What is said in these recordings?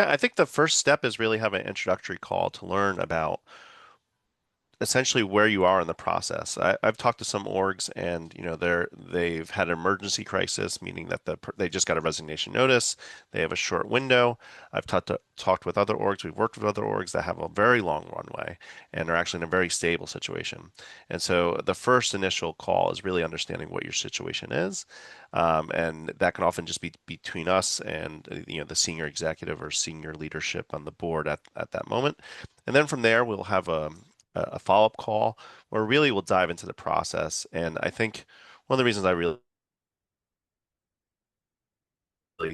Yeah, I think the first step is really have an introductory call to learn about essentially where you are in the process. I've talked to some orgs, and they've had an emergency crisis, meaning that they just got a resignation notice. They have a short window. I've talked with other orgs. We've worked with other orgs that have a very long runway and are actually in a very stable situation. And so the first initial call is really understanding what your situation is, and that can often just be between us and the senior executive or senior leadership on the board at that moment. And then from there, we'll have a follow-up call where really we'll dive into the process. And I think one of the reasons I really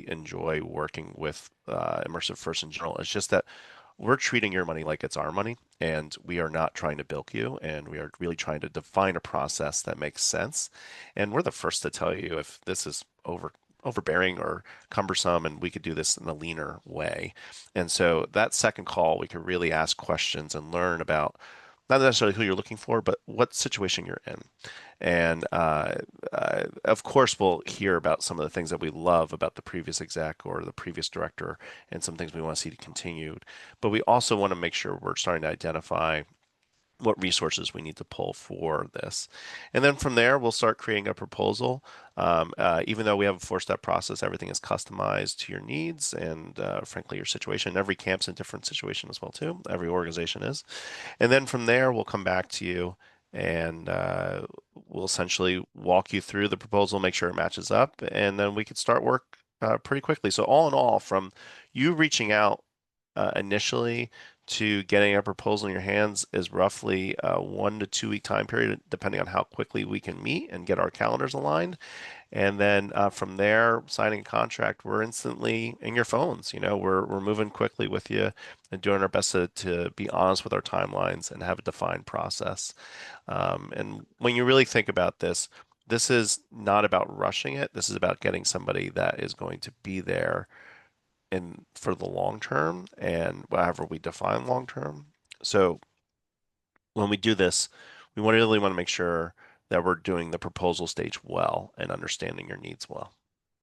enjoy working with Immersive1st in general is just that we're treating your money like it's our money, and we are not trying to bilk you, and we are really trying to define a process that makes sense. And we're the first to tell you if this is overbearing or cumbersome, and we could do this in a leaner way. And so that second call, we could really ask questions and learn about not necessarily who you're looking for, but what situation you're in. And of course, we'll hear about some of the things that we love about the previous exec or the previous director and some things we want to see continued. But we also want to make sure we're starting to identify what resources we need to pull for this. And then from there, we'll start creating a proposal. Even though we have a four-step process, everything is customized to your needs and frankly, your situation. Every camp's in a different situation as well, too. Every organization is. And then from there, we'll come back to you and we'll essentially walk you through the proposal, make sure it matches up, and then we could start work pretty quickly. So all in all, from you reaching out initially to getting a proposal in your hands is roughly a 1 to 2 week time period, depending on how quickly we can meet and get our calendars aligned. And then from there, signing a contract, we're instantly in your phones. We're moving quickly with you and doing our best to be honest with our timelines and have a defined process. And when you really think about this, this is not about rushing it. This is about getting somebody that is going to be there in for the long term and whatever we define long term. So when we do this, we really want to make sure that we're doing the proposal stage well and understanding your needs well.